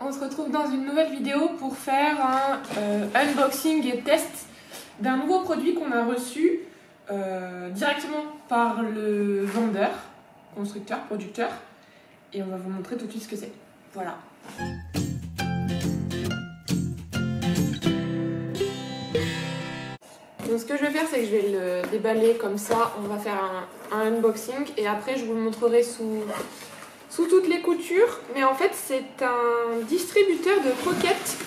on se retrouve dans une nouvelle vidéo pour faire un unboxing et test d'un nouveau produit qu'on a reçu directement par le vendeur, constructeur, producteur, et on va vous montrer tout de suite ce que c'est. Voilà. Donc ce que je vais faire, c'est que je vais le déballer comme ça, on va faire un unboxing et après je vous le montrerai sous toutes les coutures. Mais en fait c'est un distributeur de croquettes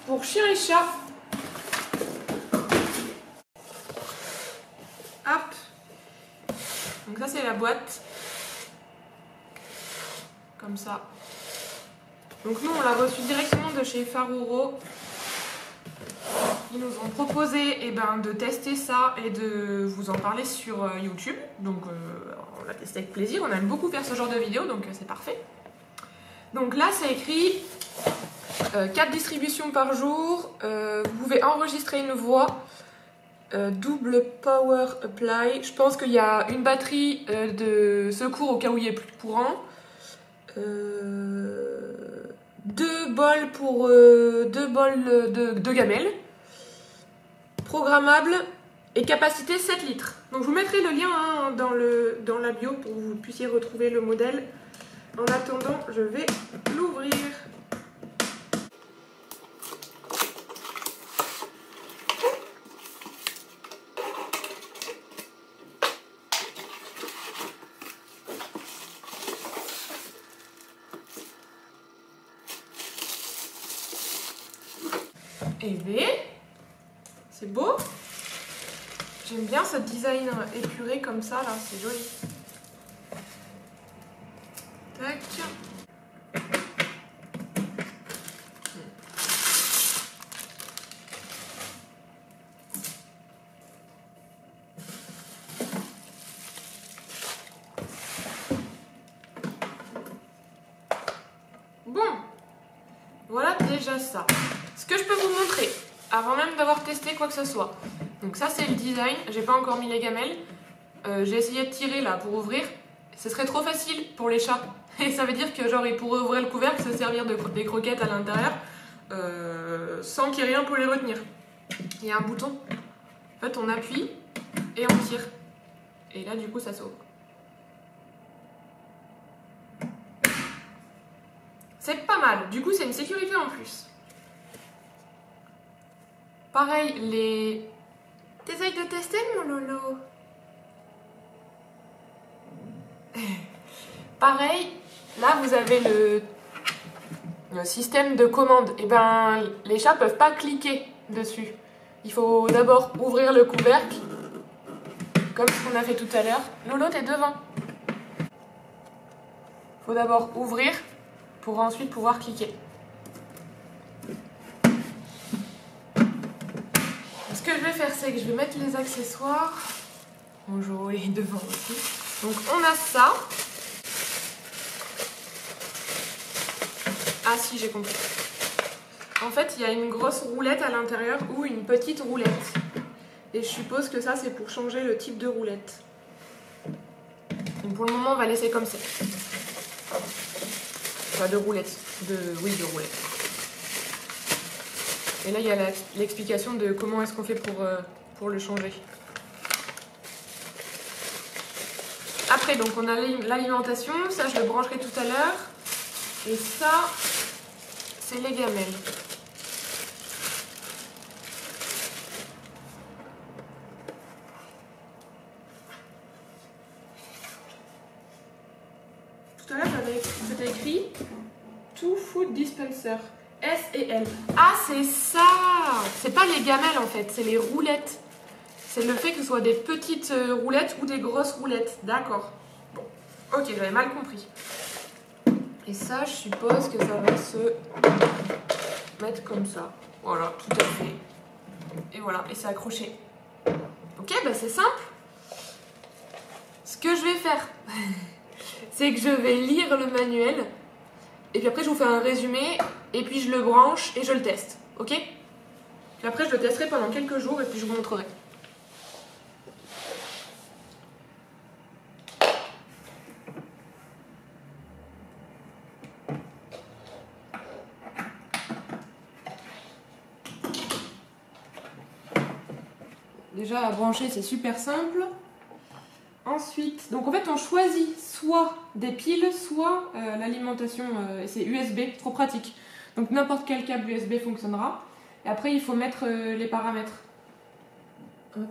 pour chiens et chats. Hop. Donc ça c'est la boîte. Comme ça. Donc nous on l'a reçu directement de chez Faruro. Ils nous ont proposé de tester ça et de vous en parler sur YouTube. Donc on l'a testé avec plaisir. On aime beaucoup faire ce genre de vidéo, donc c'est parfait. Donc là c'est écrit 4 distributions par jour. Vous pouvez enregistrer une voix. Double power apply. Je pense qu'il y a une batterie de secours au cas où il n'y ait plus de courant. 2 bols pour 2 bols de gamelles. Programmable et capacité 7 litres. Donc je vous mettrai le lien dans la bio pour que vous puissiez retrouver le modèle. En attendant, je vais l'ouvrir. Et bien, c'est beau. J'aime bien ce design épuré comme ça, là, c'est joli. Tac. Bon, voilà déjà ça. Ce que je peux vous montrer, avant même d'avoir testé quoi que ce soit. Donc ça c'est le design, j'ai pas encore mis les gamelles. J'ai essayé de tirer là pour ouvrir. Ce serait trop facile pour les chats. Et ça veut dire que genre ils pourraient ouvrir le couvercle, se servir des croquettes à l'intérieur sans qu'il y ait rien pour les retenir. Il y a un bouton. En fait on appuie et on tire. Et là du coup ça s'ouvre. C'est pas mal, du coup c'est une sécurité en plus. Pareil, T'essayes de tester mon Lolo? Pareil, là vous avez le système de commande. Et les chats peuvent pas cliquer dessus. Il faut d'abord ouvrir le couvercle, comme ce qu'on a fait tout à l'heure. Lolo, t'es devant. Il faut d'abord ouvrir pour ensuite pouvoir cliquer. Ce que je vais faire, c'est que je vais mettre les accessoires. Bonjour, il est devant aussi. Donc on a ça. Ah si, j'ai compris. En fait, il y a une grosse roulette à l'intérieur ou une petite roulette. Et je suppose que ça, c'est pour changer le type de roulette. Donc pour le moment, on va laisser comme ça. Enfin, de roulette. Oui, de roulette. Et là, il y a l'explication de comment est-ce qu'on fait pour le changer. Après, donc, on a l'alimentation. Ça, je le brancherai tout à l'heure. Et ça, c'est les gamelles. Tout à l'heure, c'était écrit Two Food Dispenser. S et L. Ah, c'est ça! C'est pas les gamelles en fait, c'est les roulettes. C'est le fait que ce soit des petites roulettes ou des grosses roulettes. D'accord. Bon, ok, j'avais mal compris. Et ça, je suppose que ça va se mettre comme ça. Voilà, tout à fait. Et voilà, et c'est accroché. Ok, c'est simple. Ce que je vais faire, c'est que je vais lire le manuel. Et puis après, je vous fais un résumé. Et puis je le branche et je le teste. Ok? Puis après, je le testerai pendant quelques jours et puis je vous montrerai. déjà à brancher, c'est super simple. Ensuite, donc en fait on choisit soit des piles, soit l'alimentation, c'est USB, trop pratique. Donc n'importe quel câble USB fonctionnera. Et après il faut mettre les paramètres. Hop.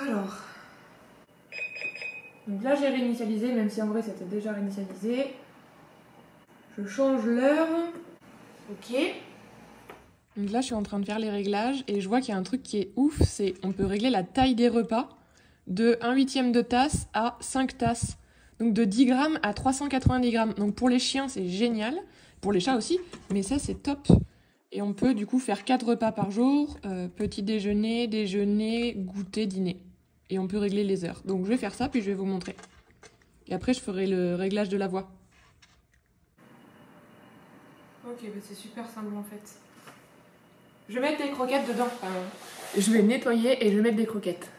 Alors, donc là j'ai réinitialisé, même si en vrai c'était déjà réinitialisé. Je change l'heure. Ok. Donc là je suis en train de faire les réglages et je vois qu'il y a un truc qui est ouf, c'est on peut régler la taille des repas de 1/8 de tasse à 5 tasses. Donc de 10 grammes à 390 grammes. Donc pour les chiens c'est génial, pour les chats aussi, mais ça c'est top. Et on peut du coup faire 4 repas par jour, petit déjeuner, déjeuner, goûter, dîner. Et on peut régler les heures. Donc je vais faire ça puis je vais vous montrer. Et après je ferai le réglage de la voix. Ok, bah c'est super simple en fait. Je vais mettre des croquettes dedans. Je vais nettoyer et je vais mettre des croquettes.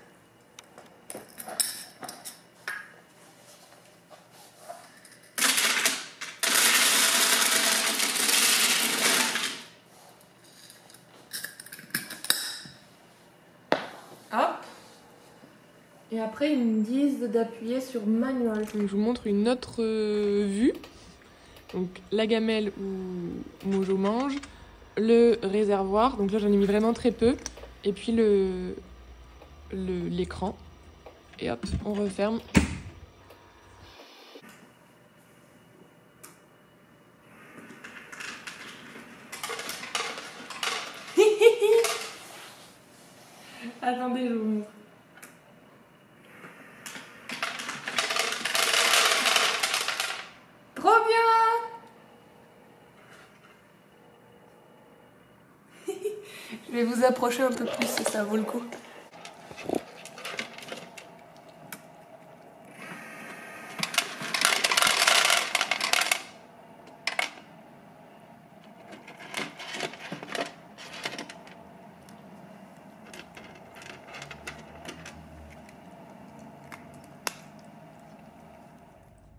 Hop. Et après ils me disent d'appuyer sur manuel. Donc, je vous montre une autre vue. Donc la gamelle où Mojo mange. Le réservoir, donc là j'en ai mis vraiment très peu, et puis l'écran, et hop, on referme. Attendez, je vous montre. Trop bien! Je vais vous approcher un peu plus si ça vaut le coup.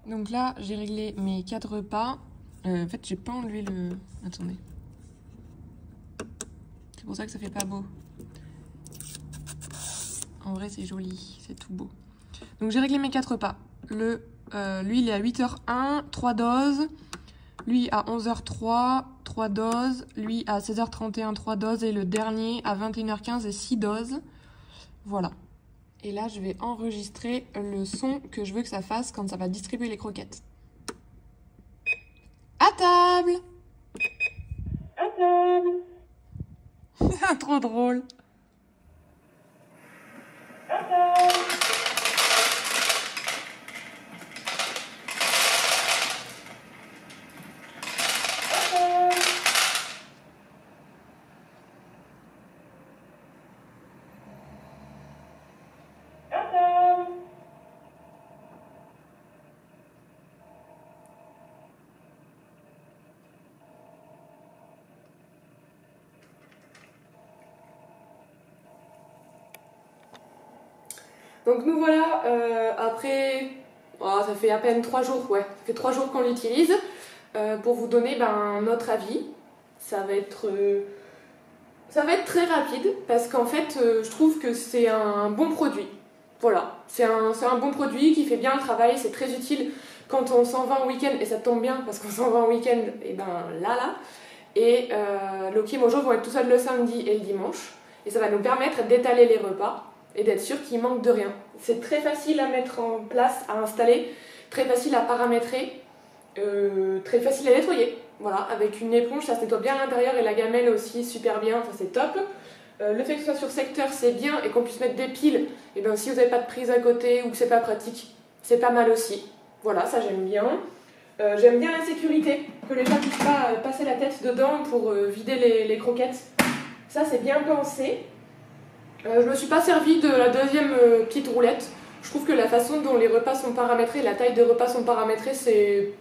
Donc là, j'ai réglé mes 4 repas. En fait, j'ai pas enlevé le... Attendez. C'est pour ça que ça fait pas beau. En vrai, c'est joli, c'est tout beau. Donc j'ai réglé mes 4 repas. Lui, il est à 8h01, 3 doses. Lui à 11h03, 3 doses. Lui à 16h31, 3 doses. Et le dernier à 21h15 et 6 doses. Voilà. Et là, je vais enregistrer le son que je veux que ça fasse quand ça va distribuer les croquettes. À table! À table! Trop drôle. À table! Donc nous voilà, après, oh, ça fait à peine 3 jours, ouais, ça fait 3 jours qu'on l'utilise, pour vous donner notre avis. Ça va être très rapide, parce qu'en fait, je trouve que c'est un bon produit. Voilà, c'est un bon produit qui fait bien le travail, c'est très utile quand on s'en va en week-end, et ça tombe bien, parce qu'on s'en va en week-end, et là. Et Loki et Mojo vont être tout seuls le samedi et le dimanche, et ça va nous permettre d'étaler les repas, et d'être sûr qu'il manque de rien. C'est très facile à mettre en place, à installer, très facile à paramétrer, très facile à nettoyer. Voilà, avec une éponge, ça se nettoie bien à l'intérieur et la gamelle aussi super bien, ça c'est top. Le fait que ce soit sur secteur, c'est bien, et qu'on puisse mettre des piles, et bien si vous n'avez pas de prise à côté ou que c'est pas pratique, c'est pas mal aussi. Voilà, ça j'aime bien. J'aime bien la sécurité, que les gens ne puissent pas passer la tête dedans pour vider les croquettes. Ça c'est bien pensé. Je me suis pas servi de la deuxième petite roulette. Je trouve que la façon dont les repas sont paramétrés, la taille des repas sont paramétrés, c'est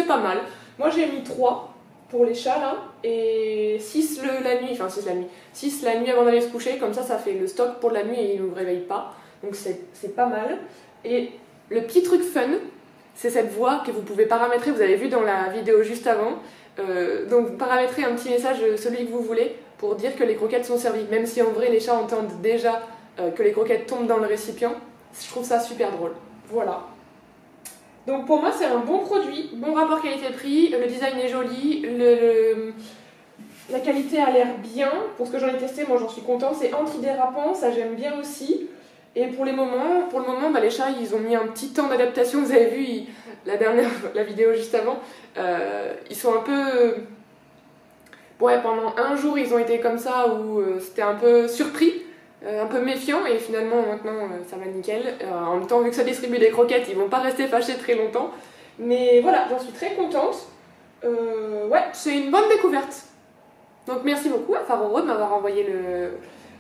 pas mal. Moi j'ai mis 3 pour les chats là, et 6 la nuit, enfin 6 la nuit, 6 la nuit avant d'aller se coucher, comme ça fait le stock pour la nuit et ils ne nous réveillent pas. Donc c'est pas mal. Et le petit truc fun, c'est cette voix que vous pouvez paramétrer, vous avez vu dans la vidéo juste avant. Donc vous paramétrez un petit message, celui que vous voulez, pour dire que les croquettes sont servies. Même si en vrai les chats entendent déjà que les croquettes tombent dans le récipient, je trouve ça super drôle. Voilà. Donc pour moi c'est un bon produit, bon rapport qualité-prix, le design est joli, la qualité a l'air bien. Pour ce que j'en ai testé, moi j'en suis contente, c'est antidérapant, ça j'aime bien aussi. Et pour le moment, bah, les chats ils ont mis un petit temps d'adaptation, vous avez vu la vidéo juste avant, ils sont un peu... Ouais, pendant un jour ils ont été comme ça où c'était un peu surpris, un peu méfiant, et finalement maintenant ça va nickel. En même temps, vu que ça distribue des croquettes, ils vont pas rester fâchés très longtemps. Mais voilà, j'en suis très contente. Ouais, c'est une bonne découverte. Donc merci beaucoup à Far Euro de m'avoir envoyé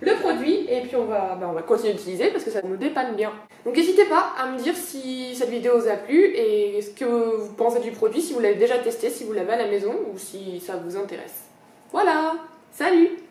le produit, et puis on va continuer d'utiliser parce que ça nous dépanne bien. Donc n'hésitez pas à me dire si cette vidéo vous a plu et ce que vous pensez du produit, si vous l'avez déjà testé, si vous l'avez à la maison ou si ça vous intéresse. Voilà, salut!